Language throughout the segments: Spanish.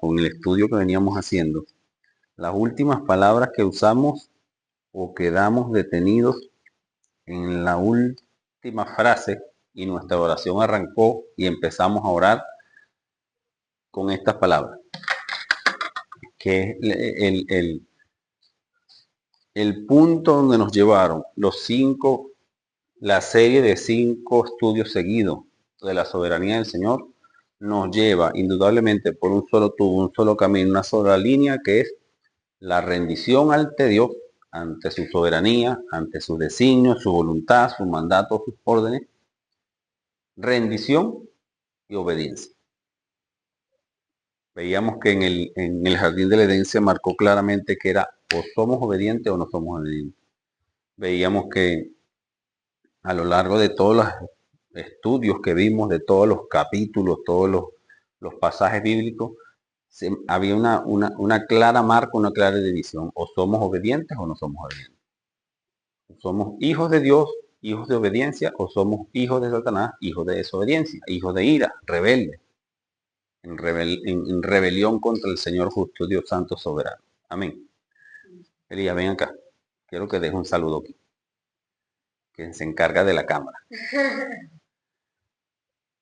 con el estudio que veníamos haciendo, las últimas palabras que usamos o quedamos detenidos en la última frase y nuestra oración arrancó y empezamos a orar con estas palabras, que es el punto donde nos llevaron la serie de 5 estudios seguidos de la soberanía del Señor, nos lleva indudablemente por un solo tubo, un solo camino, una sola línea, que es la rendición ante Dios, ante su soberanía, ante sus designios, su voluntad, su mandato, sus órdenes, rendición y obediencia. Veíamos que en el jardín del Edén se marcó claramente que era o somos obedientes o no somos obedientes. Veíamos que a lo largo de todos los estudios que vimos, de todos los capítulos, todos los pasajes bíblicos, había una clara marca, una clara división. O somos obedientes o no somos obedientes. Somos hijos de Dios, hijos de obediencia, o somos hijos de Satanás, hijos de desobediencia, hijos de ira, rebeldes, en rebelión contra el Señor justo, Dios santo, soberano. Amén. Elías, ven acá. Quiero que deje un saludo aquí, que se encarga de la cámara.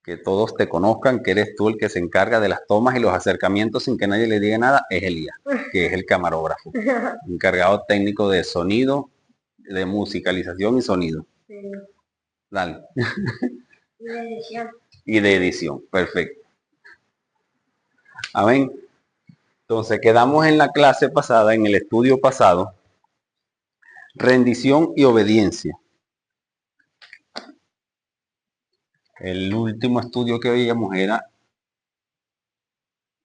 Que todos te conozcan, que eres tú el que se encarga de las tomas y los acercamientos sin que nadie le diga nada, es Elías, que es el camarógrafo, encargado técnico de sonido, de musicalización y sonido. Sí. Dale. Y de edición. Y de edición, perfecto. Amén. Entonces quedamos en la clase pasada, en el estudio pasado, rendición y obediencia. El último estudio que veíamos era,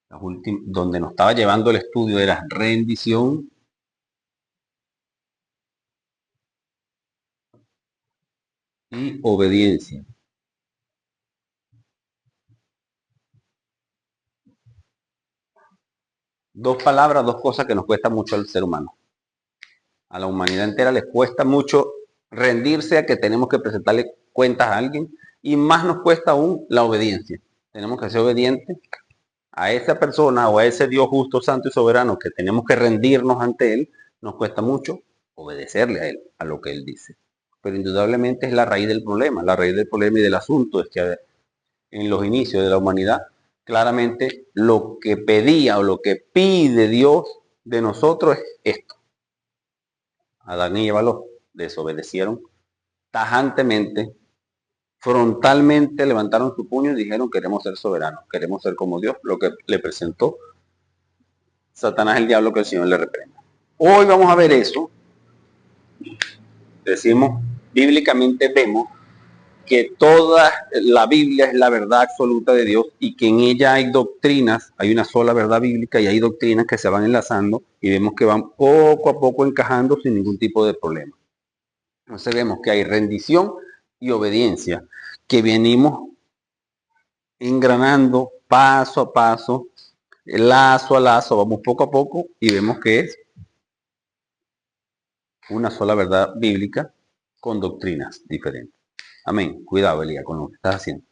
donde nos estaba llevando el estudio era rendición y obediencia. Dos palabras, dos cosas que nos cuesta mucho al ser humano. A la humanidad entera les cuesta mucho rendirse a que tenemos que presentarle cuentas a alguien, y más nos cuesta aún la obediencia. Tenemos que ser obedientes a esa persona o a ese Dios justo, santo y soberano que tenemos que rendirnos ante Él. Nos cuesta mucho obedecerle a Él, a lo que Él dice. Pero indudablemente es la raíz del problema. La raíz del problema y del asunto es que en los inicios de la humanidad, claramente lo que pedía o lo que pide Dios de nosotros es esto. Adán y Eva lo desobedecieron tajantemente, frontalmente levantaron su puño y dijeron: queremos ser soberanos, queremos ser como Dios, lo que le presentó Satanás, el diablo, que el Señor le reprenda. Hoy vamos a ver eso. Decimos, bíblicamente vemos que toda la Biblia es la verdad absoluta de Dios y que en ella hay doctrinas, hay una sola verdad bíblica y hay doctrinas que se van enlazando y vemos que van poco a poco encajando sin ningún tipo de problema. Entonces vemos que hay rendición y obediencia, que venimos engranando paso a paso, lazo a lazo, vamos poco a poco y vemos que es una sola verdad bíblica con doctrinas diferentes. Amén. Cuidado, Elías, con lo que estás haciendo.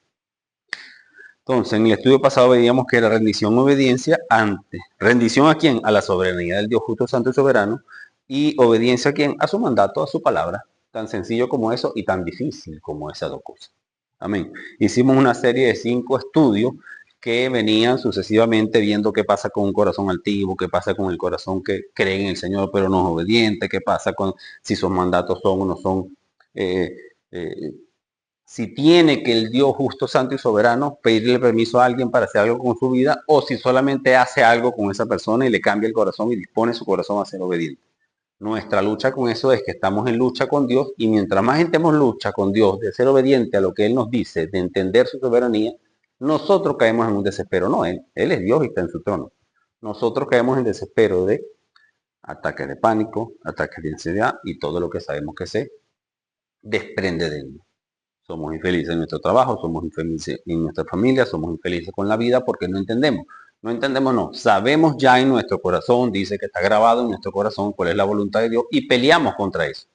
Entonces, en el estudio pasado veíamos que era rendición y obediencia ante. ¿Rendición a quién? A la soberanía del Dios justo, santo y soberano. ¿Y obediencia a quién? A su mandato, a su palabra. Tan sencillo como eso y tan difícil como esas dos cosas. Amén. Hicimos una serie de 5 estudios que venían sucesivamente viendo qué pasa con un corazón altivo, qué pasa con el corazón que cree en el Señor pero no es obediente, qué pasa con si sus mandatos son o no son, si tiene que el Dios justo, santo y soberano pedirle permiso a alguien para hacer algo con su vida, o si solamente hace algo con esa persona y le cambia el corazón y dispone su corazón a ser obediente. Nuestra lucha con eso es que estamos en lucha con Dios, y mientras más entremos en lucha con Dios de ser obediente a lo que Él nos dice, de entender su soberanía, nosotros caemos en un desespero. No, Él es Dios y está en su trono. Nosotros caemos en desespero de ataques de pánico, ataques de ansiedad y todo lo que sabemos que se desprende de Él. Somos infelices en nuestro trabajo, somos infelices en nuestra familia, somos infelices con la vida porque no entendemos. No entendemos, no. Sabemos ya en nuestro corazón, dice que está grabado en nuestro corazón cuál es la voluntad de Dios y peleamos contra eso.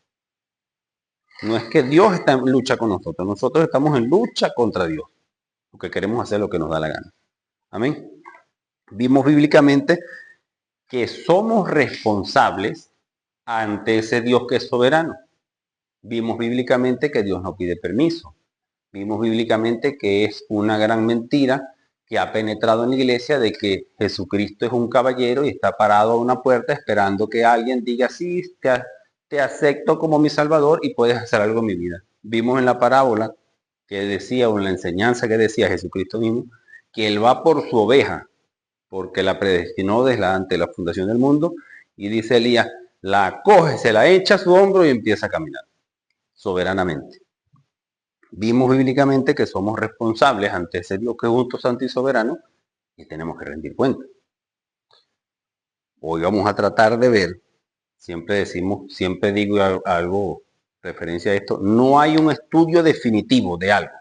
No es que Dios está en lucha con nosotros, nosotros estamos en lucha contra Dios, porque queremos hacer lo que nos da la gana. Amén. Vimos bíblicamente que somos responsables ante ese Dios que es soberano. Vimos bíblicamente que Dios no pide permiso. Vimos bíblicamente que es una gran mentira que ha penetrado en la iglesia de que Jesucristo es un caballero y está parado a una puerta esperando que alguien diga, sí, te acepto como mi salvador y puedes hacer algo en mi vida. Vimos en la parábola que decía, o en la enseñanza que decía Jesucristo mismo, que Él va por su oveja, porque la predestinó desde ante la fundación del mundo, y dice Elías, la coge, se la echa a su hombro y empieza a caminar soberanamente. Vimos bíblicamente que somos responsables ante ese Dios que es justo, santo y soberano y tenemos que rendir cuenta. Hoy vamos a tratar de ver, siempre digo algo referencia a esto, no hay un estudio definitivo de algo.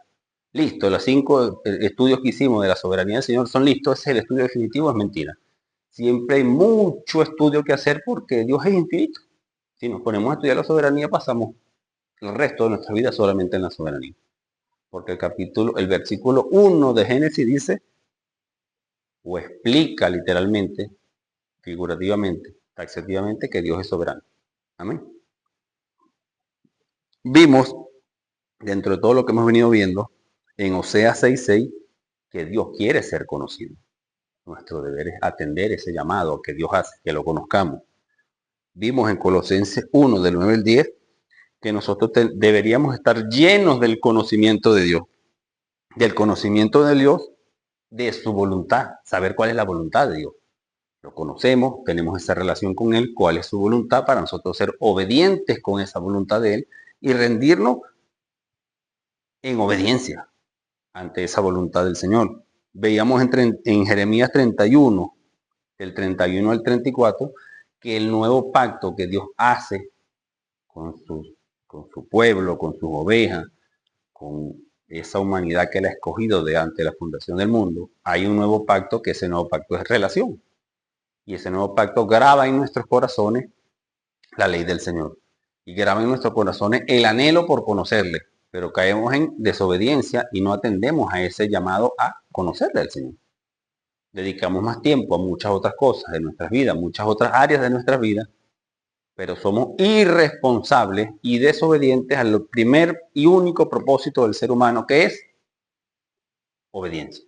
Listo, los 5 estudios que hicimos de la soberanía del Señor son listos, ese es el estudio definitivo, es mentira. Siempre hay mucho estudio que hacer porque Dios es infinito. Si nos ponemos a estudiar la soberanía, pasamos el resto de nuestra vida solamente en la soberanía. Porque el versículo 1 de Génesis dice, o explica literalmente, figurativamente, taxativamente, que Dios es soberano. Amén. Vimos, dentro de todo lo que hemos venido viendo, en Oseas 6:6, que Dios quiere ser conocido. Nuestro deber es atender ese llamado que Dios hace, que lo conozcamos. Vimos en Colosenses 1, del 9 al 10, que nosotros deberíamos estar llenos del conocimiento de Dios. Del conocimiento de Dios, de su voluntad, saber cuál es la voluntad de Dios. Lo conocemos, tenemos esa relación con Él, cuál es su voluntad, para nosotros ser obedientes con esa voluntad de Él y rendirnos en obediencia ante esa voluntad del Señor. Veíamos en Jeremías 31, del 31 al 34, que el nuevo pacto que Dios hace con su pueblo, con sus ovejas, con esa humanidad que Él ha escogido de ante la fundación del mundo, hay un nuevo pacto, que ese nuevo pacto es relación. Y ese nuevo pacto graba en nuestros corazones la ley del Señor. Y graba en nuestros corazones el anhelo por conocerle. Pero caemos en desobediencia y no atendemos a ese llamado a conocerle al Señor. Dedicamos más tiempo a muchas otras cosas de nuestras vidas, muchas otras áreas de nuestras vidas, pero somos irresponsables y desobedientes al primer y único propósito del ser humano, que es obediencia.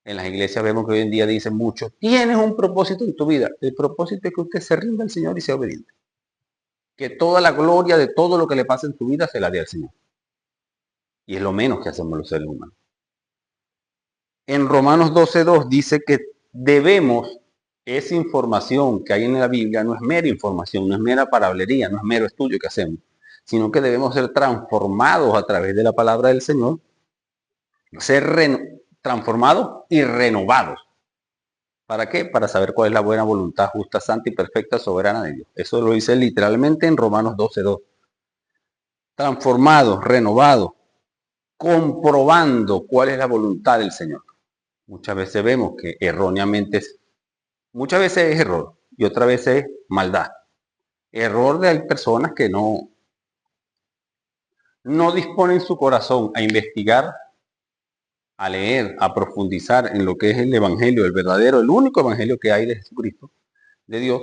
En las iglesias vemos que hoy en día dicen mucho, tienes un propósito en tu vida. El propósito es que usted se rinda al Señor y sea obediente. Que toda la gloria de todo lo que le pasa en su vida se la dé al Señor. Y es lo menos que hacemos los seres humanos. En Romanos 12:2 dice que debemos, esa información que hay en la Biblia no es mera información, no es mera palabrería, no es mero estudio que hacemos, sino que debemos ser transformados a través de la palabra del Señor, ser transformados y renovados. ¿Para qué? Para saber cuál es la buena voluntad justa, santa y perfecta, soberana de Dios. Eso lo dice literalmente en Romanos 12:2. Transformados, renovados, comprobando cuál es la voluntad del Señor. Muchas veces vemos que erróneamente, muchas veces es error y otras veces es maldad. Error de hay personas que no disponen su corazón a investigar, a leer, a profundizar en lo que es el Evangelio, el verdadero, el único Evangelio que hay de Jesucristo, de Dios,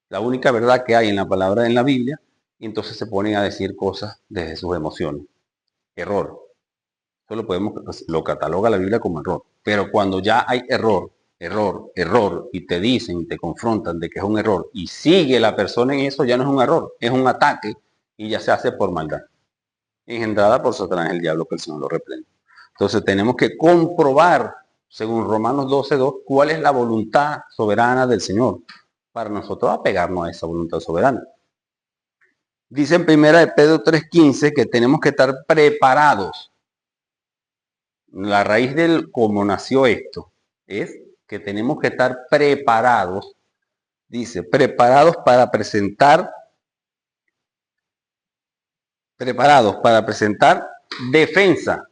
la única verdad que hay en la palabra en la Biblia, y entonces se ponen a decir cosas desde sus emociones. Error. Eso lo cataloga la Biblia como error. Pero cuando ya hay error, y te dicen, te confrontan de que es un error, y sigue la persona en eso, ya no es un error, es un ataque, y ya se hace por maldad. Engendrada por Satanás, el diablo, que el Señor lo reprende. Entonces tenemos que comprobar, según Romanos 12:2, cuál es la voluntad soberana del Señor, para nosotros apegarnos a esa voluntad soberana. Dice en 1 Pedro 3:15 que tenemos que estar preparados. La raíz del cómo nació esto es que tenemos que estar preparados, dice, preparados para presentar defensa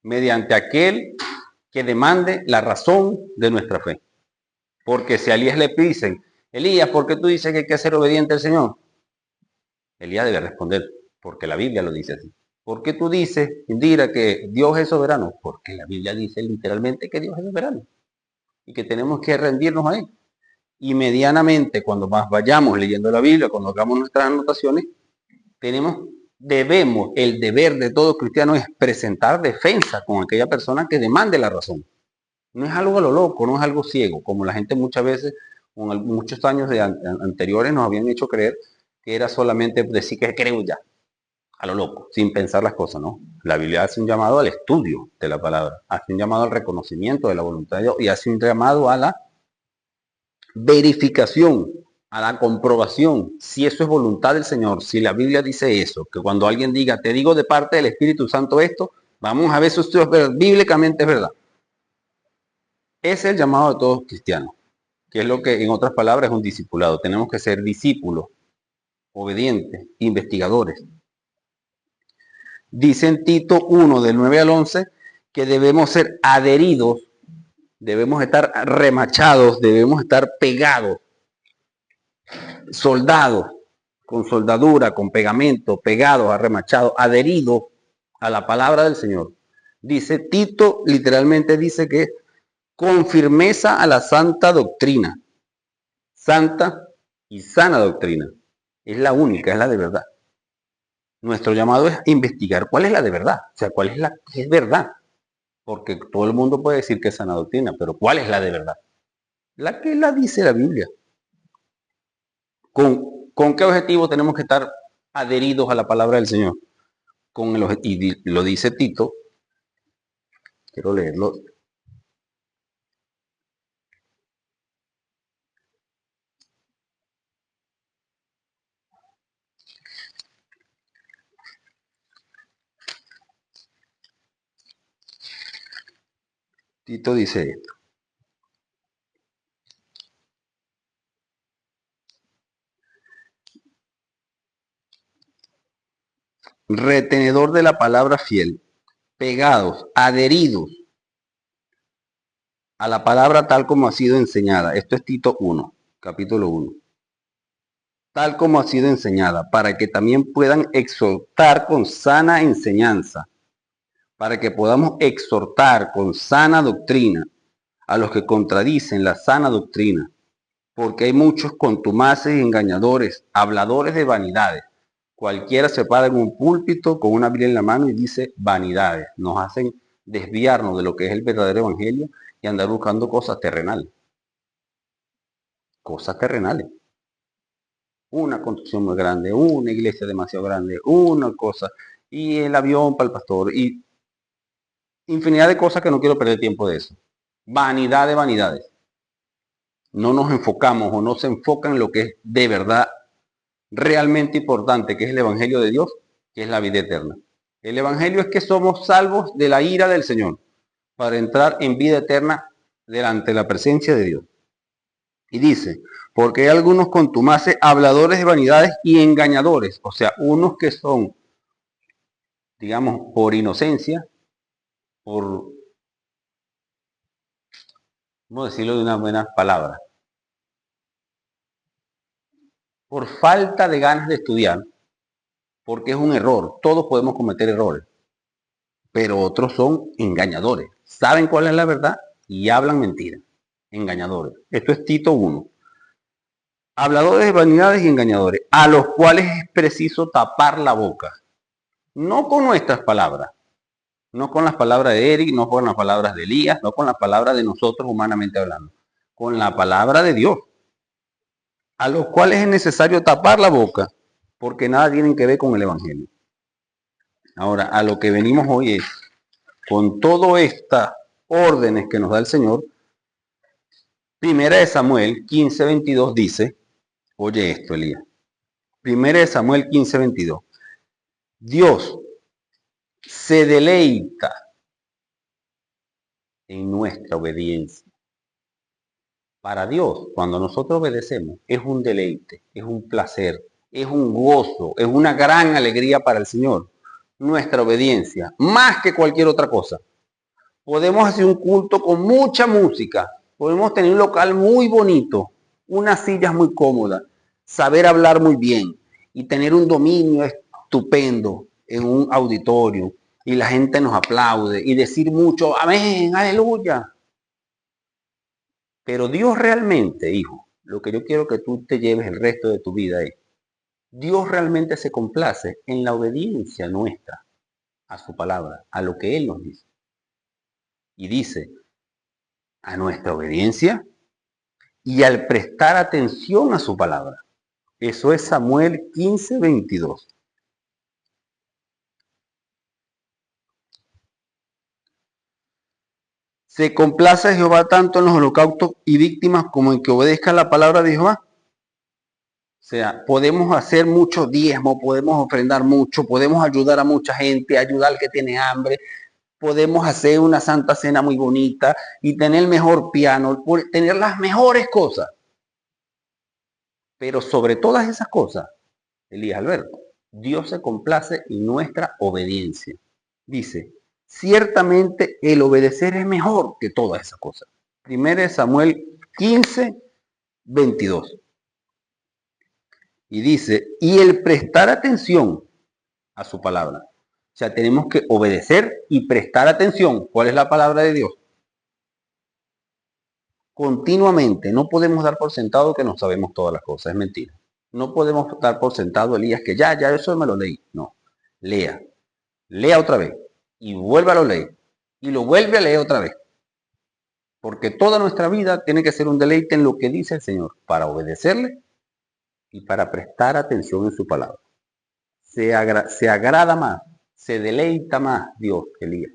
mediante aquel que demande la razón de nuestra fe. Porque si a Elías le dicen, Elías, ¿por qué tú dices que hay que ser obediente al Señor? Elías debe responder, porque la Biblia lo dice así. ¿Por qué tú dices, Indira, que Dios es soberano? Porque la Biblia dice literalmente que Dios es soberano. y que tenemos que rendirnos a Él. Y medianamente, cuando más vayamos leyendo la Biblia, cuando hagamos nuestras anotaciones, el deber de todo cristiano es presentar defensa con aquella persona que demande la razón. No es algo a lo loco, no es algo ciego, como la gente muchas veces, con muchos años anteriores nos habían hecho creer que era solamente decir que creo ya, a lo loco, sin pensar las cosas, ¿no? La Biblia hace un llamado al estudio de la palabra, hace un llamado al reconocimiento de la voluntad de Dios y hace un llamado a la verificación, a la comprobación, si eso es voluntad del Señor, si la Biblia dice eso, que cuando alguien diga, te digo de parte del Espíritu Santo esto, vamos a ver si esto es bíblicamente es verdad. Ese es el llamado de todos cristianos, que es lo que en otras palabras es un discipulado. Tenemos que ser discípulos, obedientes, investigadores. Dice en Tito 1, del 9 al 11, que debemos ser adheridos, debemos estar remachados, debemos estar pegados, soldados, con soldadura, con pegamento, pegados, arremachados, adheridos a la palabra del Señor. Dice Tito, literalmente dice que con firmeza a la santa doctrina. Santa y sana doctrina. Es la única, es la de verdad. Nuestro llamado es investigar cuál es la de verdad, o sea, cuál es la que es verdad. Porque todo el mundo puede decir que es sana doctrina, pero ¿cuál es la de verdad? La que la dice la Biblia. ¿Con qué objetivo tenemos que estar adheridos a la palabra del Señor? Y lo dice Tito, quiero leerlo. Tito dice esto. Retenedor de la palabra fiel, pegados, adheridos a la palabra tal como ha sido enseñada. Esto es Tito 1, capítulo 1. Tal como ha sido enseñada, para que también puedan exhortar con sana enseñanza, para que podamos exhortar con sana doctrina a los que contradicen la sana doctrina, porque hay muchos contumaces y engañadores, habladores de vanidades. Cualquiera se para en un púlpito con una Biblia en la mano y dice vanidades. Nos hacen desviarnos de lo que es el verdadero evangelio y andar buscando cosas terrenales. Cosas terrenales. Una construcción muy grande, una iglesia demasiado grande, una cosa, y el avión para el pastor, y infinidad de cosas que no quiero perder tiempo de eso. Vanidad de vanidades. No nos enfocamos o no se enfocan en lo que es de verdad realmente importante, que es el Evangelio de Dios, que es la vida eterna. El Evangelio es que somos salvos de la ira del Señor para entrar en vida eterna delante de la presencia de Dios. Y dice, porque hay algunos contumaces, habladores de vanidades y engañadores, o sea, unos que son, digamos, por inocencia, por, ¿cómo decirlo de una buena palabra? Por falta de ganas de estudiar, porque es un error, todos podemos cometer errores, pero otros son engañadores, saben cuál es la verdad y hablan mentiras, engañadores. Esto es Tito 1. Habladores de vanidades y engañadores, a los cuales es preciso tapar la boca, no con nuestras palabras, no con las palabras de Eric, no con las palabras de Elías, no con las palabras de nosotros humanamente hablando, con la palabra de Dios, a los cuales es necesario tapar la boca, porque nada tienen que ver con el Evangelio. Ahora, a lo que venimos hoy es, con todas estas órdenes que nos da el Señor, Primera de Samuel 15:22 dice, oye esto, Elías, Primera de Samuel 15:22, Dios se deleita en nuestra obediencia. Para Dios, cuando nosotros obedecemos, es un deleite, es un placer, es un gozo, es una gran alegría para el Señor. Nuestra obediencia, más que cualquier otra cosa. Podemos hacer un culto con mucha música, podemos tener un local muy bonito, unas sillas muy cómodas, saber hablar muy bien y tener un dominio estupendo en un auditorio y la gente nos aplaude y decir mucho, amén, aleluya. Pero Dios realmente, hijo, lo que yo quiero que tú te lleves el resto de tu vida es, Dios realmente se complace en la obediencia nuestra a su palabra, a lo que Él nos dice. Y dice, a nuestra obediencia y al prestar atención a su palabra. Eso es Samuel 15:22. Se complace Jehová tanto en los holocaustos y víctimas como en que obedezca la palabra de Jehová. O sea, podemos hacer mucho diezmo, podemos ofrendar mucho, podemos ayudar a mucha gente, ayudar al que tiene hambre, podemos hacer una santa cena muy bonita y tener el mejor piano, tener las mejores cosas. Pero sobre todas esas cosas, Elías Alberto, Dios se complace en nuestra obediencia. Dice, ciertamente el obedecer es mejor que todas esas cosas. Primero Samuel 15:22. Y dice, y el prestar atención a su palabra. O sea, tenemos que obedecer y prestar atención. ¿Cuál es la palabra de Dios? Continuamente. No podemos dar por sentado que no sabemos todas las cosas. Es mentira. No podemos dar por sentado, Elías, que ya eso me lo leí. No. Lea. Lea otra vez. Y vuelva a lo leer. Y lo vuelve a leer otra vez. Porque toda nuestra vida tiene que ser un deleite en lo que dice el Señor. Para obedecerle y para prestar atención en su palabra. Se agrada más, se deleita más Dios, Elías,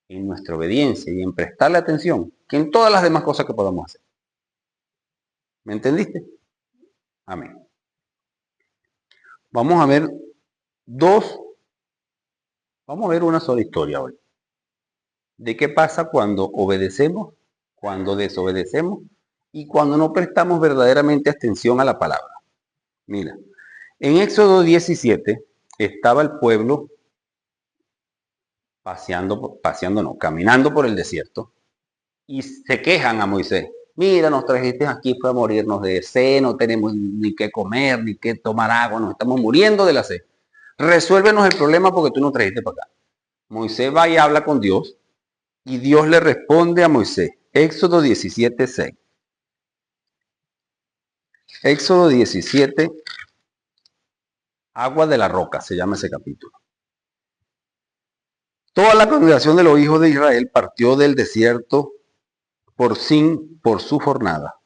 en nuestra obediencia y en prestarle atención que en todas las demás cosas que podamos hacer. ¿Me entendiste? Amén. Vamos a ver vamos a ver una sola historia hoy. De qué pasa cuando obedecemos, cuando desobedecemos y cuando no prestamos verdaderamente atención a la palabra. Mira, en Éxodo 17 estaba el pueblo caminando por el desierto y se quejan a Moisés. Mira, nos trajiste aquí para morirnos de sed, no tenemos ni qué comer, ni qué tomar agua, nos estamos muriendo de la sed. Resuélvenos el problema porque tú nos trajiste para acá. Moisés va y habla con Dios y Dios le responde a Moisés. Éxodo 17:6. Éxodo 17, agua de la roca, se llama ese capítulo. Toda la congregación de los hijos de Israel partió del desierto por su jornada,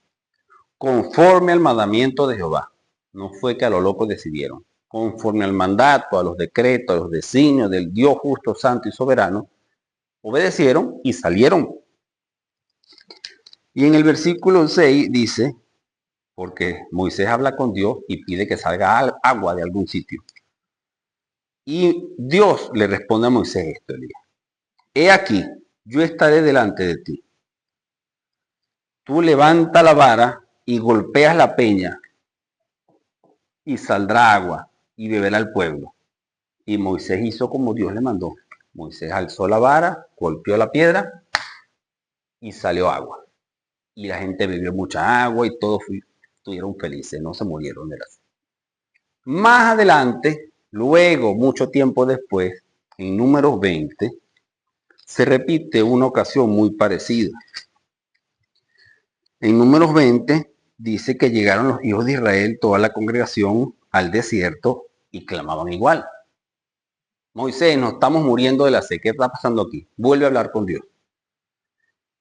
conforme al mandamiento de Jehová. No fue que a lo loco decidieron. Conforme al mandato, a los decretos, a los designios del Dios justo, santo y soberano, obedecieron y salieron. Y en el versículo 6 dice, porque Moisés habla con Dios y pide que salga agua de algún sitio. Y Dios le responde a Moisés esto, Elías. He aquí, yo estaré delante de ti. Tú levanta la vara y golpeas la peña y saldrá agua y beberá el pueblo. Y Moisés hizo como Dios le mandó. Moisés alzó la vara, golpeó la piedra y salió agua. Y la gente bebió mucha agua y todos estuvieron felices, no se murieron de la sed. Más adelante, luego, mucho tiempo después, en Números 20, se repite una ocasión muy parecida. En Números 20 dice que llegaron los hijos de Israel, toda la congregación, al desierto y clamaban igual. Moisés, nos estamos muriendo de la sed. ¿Qué está pasando aquí? Vuelve a hablar con Dios.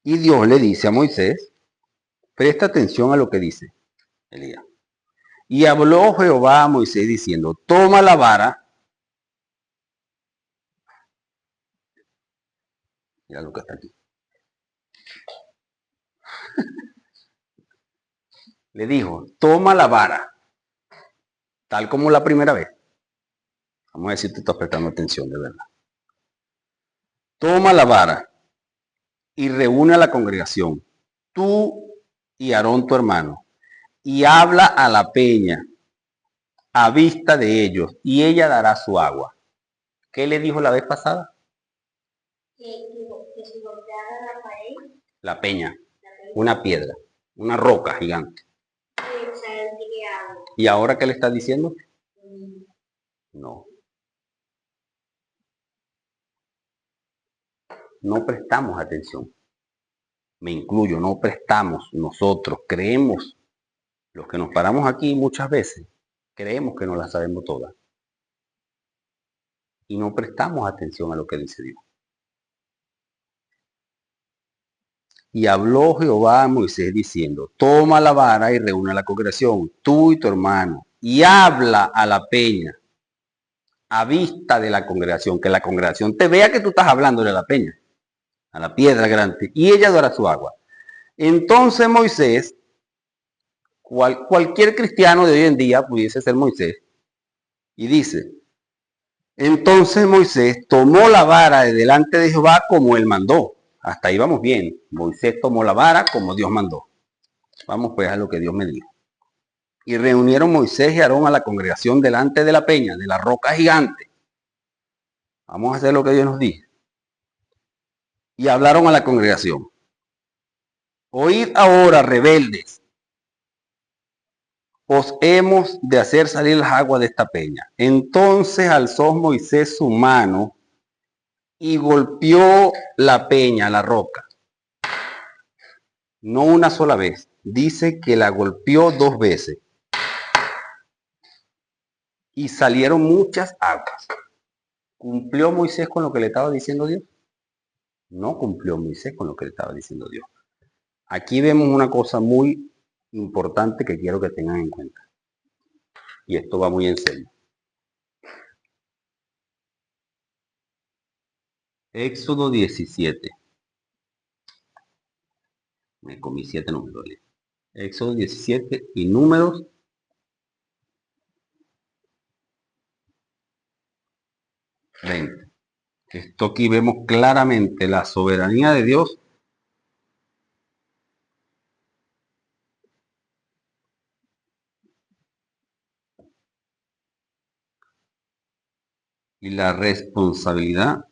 Y Dios le dice a Moisés, presta atención a lo que dice Elías. Y habló Jehová a Moisés diciendo, toma la vara. Mira lo que está aquí. Le dijo, toma la vara. Tal como la primera vez. Vamos a ver si tú estás prestando atención de verdad. Toma la vara y reúne a la congregación, tú y Aarón tu hermano, y habla a la peña a vista de ellos, y ella dará su agua. ¿Qué le dijo la vez pasada? Que si golpeara la pared. La peña, una piedra, una roca gigante. ¿Y ahora qué le está diciendo? No. No prestamos atención. me incluyo, no prestamos, nosotros creemos, los que nos paramos aquí muchas veces, creemos que no las sabemos todas. Y no prestamos atención a lo que dice Dios. Y habló Jehová a Moisés diciendo, toma la vara y reúne a la congregación, tú y tu hermano, y habla a la peña, a vista de la congregación, que la congregación te vea que tú estás hablando de la peña, a la piedra grande, y ella dará su agua. Entonces Moisés, cualquier cristiano de hoy en día pudiese ser Moisés, y dice, entonces Moisés tomó la vara de delante de Jehová como él mandó. Hasta ahí vamos bien. Moisés tomó la vara como Dios mandó. Vamos pues a lo que Dios me dijo. Y reunieron Moisés y Aarón a la congregación delante de la peña, de la roca gigante. Vamos a hacer lo que Dios nos dice. Y hablaron a la congregación. Oíd ahora, rebeldes, os hemos de hacer salir las aguas de esta peña. Entonces alzó Moisés su mano y golpeó la peña, la roca. No una sola vez. Dice que la golpeó 2 veces. Y salieron muchas aguas. ¿Cumplió Moisés con lo que le estaba diciendo Dios? No cumplió Moisés con lo que le estaba diciendo Dios. Aquí vemos una cosa muy importante que quiero que tengan en cuenta. Y esto va muy en serio. Éxodo 17. Me comí 7 números. Éxodo 17 y números 20. Esto aquí vemos claramente la soberanía de Dios y la responsabilidad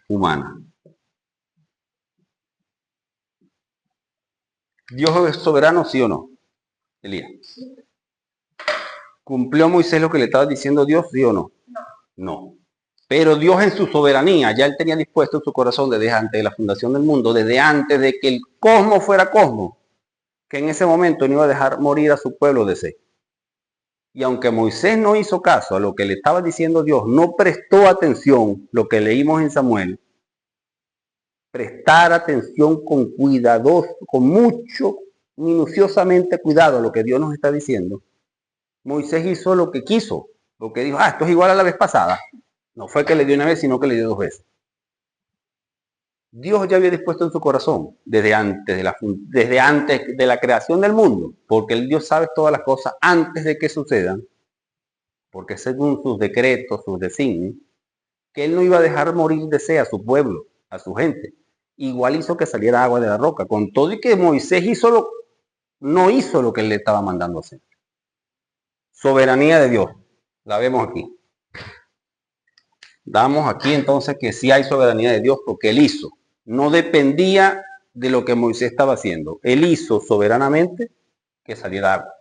humana. ¿Dios es soberano, sí o no? Elías. ¿Cumplió Moisés lo que le estaba diciendo Dios, sí o no? No. Pero Dios en su soberanía, ya él tenía dispuesto en su corazón desde antes de la fundación del mundo, desde antes de que el cosmos fuera cosmos, que en ese momento no iba a dejar morir a su pueblo de sed. Y aunque Moisés no hizo caso a lo que le estaba diciendo Dios, no prestó atención, lo que leímos en Samuel, prestar atención con cuidadoso, con mucho, minuciosamente cuidado a lo que Dios nos está diciendo. Moisés hizo lo que quiso, lo que dijo, esto es igual a la vez pasada. No fue que le dio una vez, sino que le dio 2 veces. Dios ya había dispuesto en su corazón desde antes de la creación del mundo, porque el Dios sabe todas las cosas antes de que sucedan, porque según sus decretos, sus designios, que él no iba a dejar morir de sed a su pueblo, a su gente. Igual hizo que saliera agua de la roca, con todo y que Moisés no hizo lo que él le estaba mandando hacer. Soberanía de Dios, la vemos aquí. Damos aquí entonces que sí hay soberanía de Dios porque él hizo. No dependía de lo que Moisés estaba haciendo. Él hizo soberanamente que saliera agua.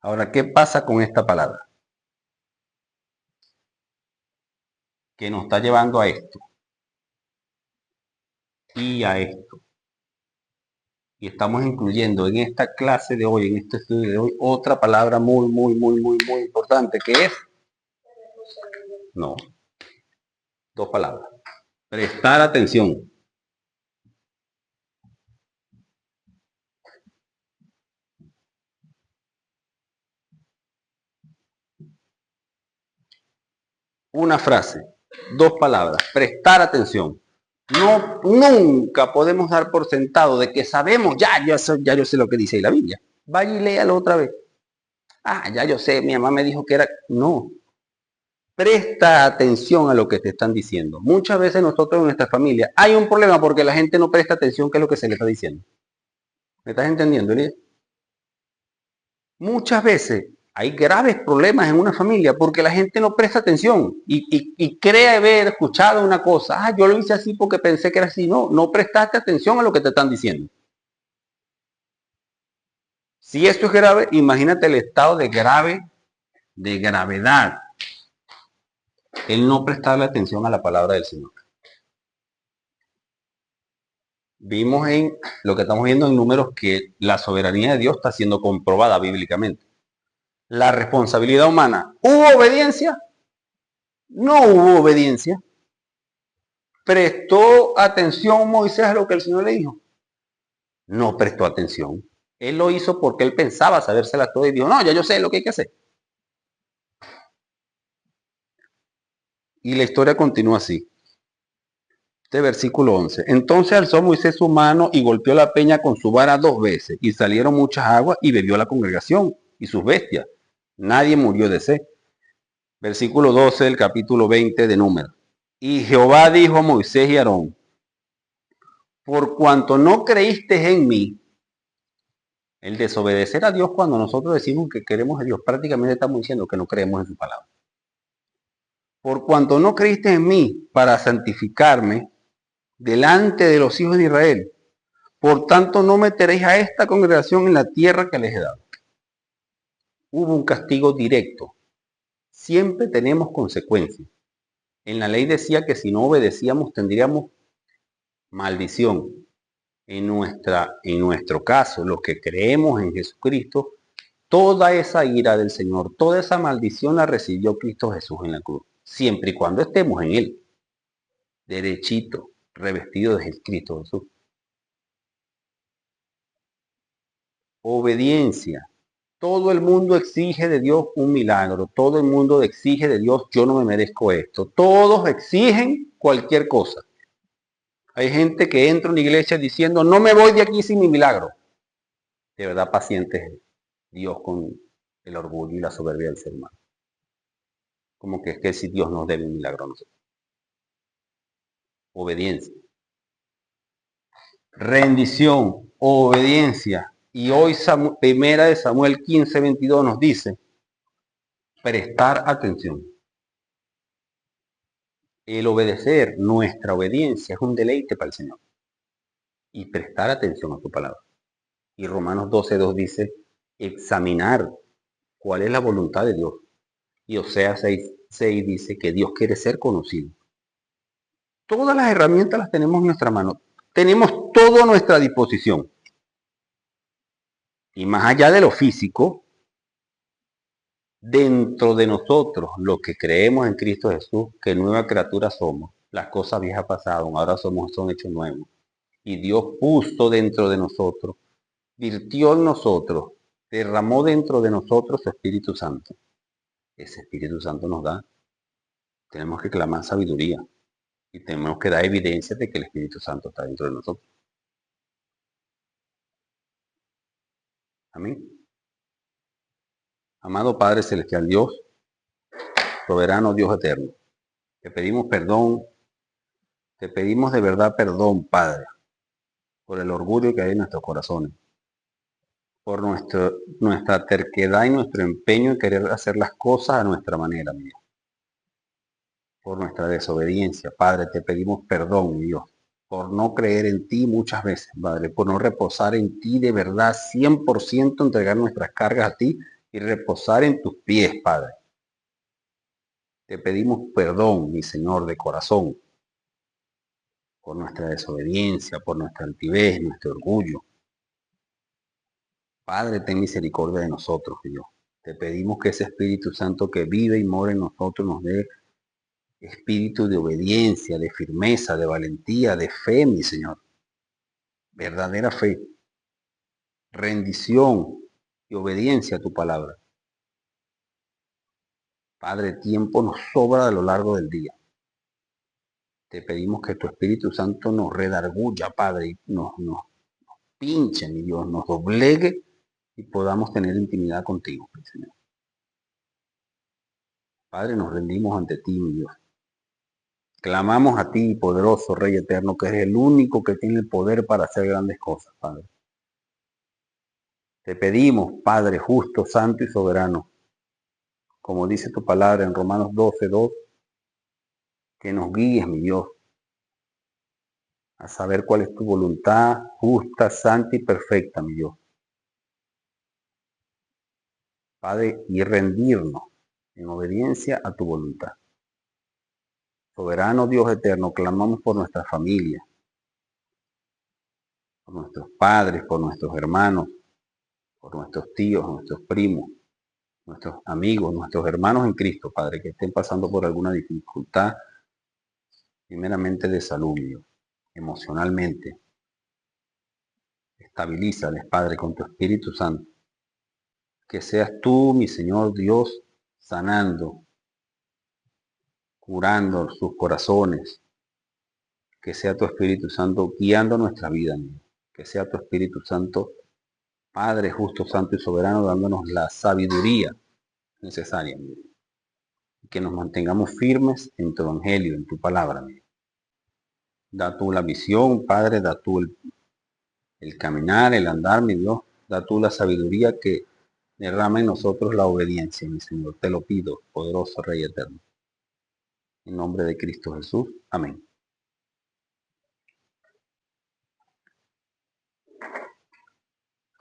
Ahora, ¿qué pasa con esta palabra? Que nos está llevando a esto. Y a esto. Y estamos incluyendo en esta clase de hoy, en este estudio de hoy, otra palabra muy importante, que es, no, 2 palabras. Prestar atención. Una frase, 2 palabras. Prestar atención. No, nunca podemos dar por sentado de que sabemos, ya yo sé lo que dice ahí la Biblia. Vaya y léalo otra vez. Ya yo sé, mi mamá me dijo que era. No. Presta atención a lo que te están diciendo. Muchas veces nosotros en nuestra familia hay un problema porque la gente no presta atención a lo que se le está diciendo. ¿Me estás entendiendo, Elías? Muchas veces hay graves problemas en una familia porque la gente no presta atención y cree haber escuchado una cosa. Yo lo hice así porque pensé que era así. No prestaste atención a lo que te están diciendo. Si esto es grave, imagínate el estado de gravedad El no prestarle atención a la palabra del Señor. Vimos en lo que estamos viendo en Números que la soberanía de Dios está siendo comprobada bíblicamente. La responsabilidad humana. ¿Hubo obediencia? No hubo obediencia. ¿Prestó atención Moisés a lo que el Señor le dijo? No prestó atención. Él lo hizo porque él pensaba sabérsela todo y dijo, no, ya yo sé lo que hay que hacer. Y la historia continúa así. Este versículo 11. Entonces alzó Moisés su mano y golpeó la peña con su vara 2 veces, y salieron muchas aguas, y bebió la congregación y sus bestias. Nadie murió de sed. Versículo 12 del capítulo 20 de Números. Y Jehová dijo a Moisés y a Aarón, por cuanto no creíste en mí, el desobedecer a Dios cuando nosotros decimos que queremos a Dios, prácticamente estamos diciendo que no creemos en su palabra. Por cuanto no creíste en mí para santificarme delante de los hijos de Israel, por tanto no meteréis a esta congregación en la tierra que les he dado. Hubo un castigo directo. Siempre tenemos consecuencias. En la ley decía que si no obedecíamos tendríamos maldición. En nuestro caso, los que creemos en Jesucristo, toda esa ira del Señor, toda esa maldición la recibió Cristo Jesús en la cruz. Siempre y cuando estemos en Él, derechito, revestido de Cristo Jesús. Obediencia. Todo el mundo exige de Dios un milagro. Todo el mundo exige de Dios, yo no me merezco esto. Todos exigen cualquier cosa. Hay gente que entra a una iglesia diciendo, no me voy de aquí sin mi milagro. De verdad, paciente es Dios con el orgullo y la soberbia del ser humano. Como que es que si Dios nos debe un milagro a nosotros. Obediencia. Rendición, obediencia. Y hoy primera de Samuel 15:22 nos dice, prestar atención. El obedecer, nuestra obediencia es un deleite para el Señor. Y prestar atención a su palabra. Y Romanos 12:2 dice, examinar cuál es la voluntad de Dios. Y Oseas 6:6 dice que Dios quiere ser conocido. Todas las herramientas las tenemos en nuestra mano. Tenemos todo a nuestra disposición. Y más allá de lo físico, dentro de nosotros, los que creemos en Cristo Jesús, que nueva criatura somos, las cosas viejas pasaron, ahora son hechos nuevos. Y Dios puso dentro de nosotros, virtió en nosotros, derramó dentro de nosotros su Espíritu Santo. Ese Espíritu Santo nos da. Tenemos que clamar sabiduría y tenemos que dar evidencia de que el Espíritu Santo está dentro de nosotros. Amén. Amado Padre Celestial Dios, soberano Dios eterno, te pedimos perdón, te pedimos de verdad perdón, Padre, por el orgullo que hay en nuestros corazones, por nuestra terquedad y nuestro empeño en querer hacer las cosas a nuestra manera, mi Dios, por nuestra desobediencia. Padre, te pedimos perdón, mi Dios, por no creer en ti muchas veces, Padre, por no reposar en ti de verdad 100%, entregar nuestras cargas a ti y reposar en tus pies, Padre. Te pedimos perdón, mi Señor, de corazón, por nuestra desobediencia, por nuestra altivez, nuestro orgullo. Padre, ten misericordia de nosotros, Dios. Te pedimos que ese Espíritu Santo que vive y mora en nosotros nos dé espíritu de obediencia, de firmeza, de valentía, de fe, mi Señor. Verdadera fe, rendición y obediencia a tu palabra. Padre, tiempo nos sobra a lo largo del día. Te pedimos que tu Espíritu Santo nos redarguya, Padre, y nos pinche, mi Dios, nos doblegue y podamos tener intimidad contigo, Señor. Padre, nos rendimos ante ti, mi Dios. Clamamos a ti, poderoso Rey eterno, que eres el único que tiene el poder para hacer grandes cosas, Padre. Te pedimos, Padre justo, santo y soberano, como dice tu palabra en Romanos 12:2, que nos guíes, mi Dios, a saber cuál es tu voluntad justa, santa y perfecta, mi Dios. Padre, y rendirnos en obediencia a tu voluntad. Soberano Dios eterno, clamamos por nuestra familia, por nuestros padres, por nuestros hermanos, por nuestros tíos, nuestros primos, nuestros amigos, nuestros hermanos en Cristo, Padre, que estén pasando por alguna dificultad, primeramente de salud, Dios, emocionalmente. Estabilízales, Padre, con tu Espíritu Santo. Que seas tú, mi Señor Dios, sanando, curando sus corazones. Que sea tu Espíritu Santo guiando nuestra vida, Dios. Que sea tu Espíritu Santo, Padre justo, santo y soberano, dándonos la sabiduría necesaria, Dios. Que nos mantengamos firmes en tu evangelio, en tu palabra, Dios. Da tú la visión, Padre, da tú el caminar, el andar, mi Dios. Da tú la sabiduría que derrama en nosotros la obediencia, mi Señor. Te lo pido, poderoso Rey eterno. En nombre de Cristo Jesús. Amén.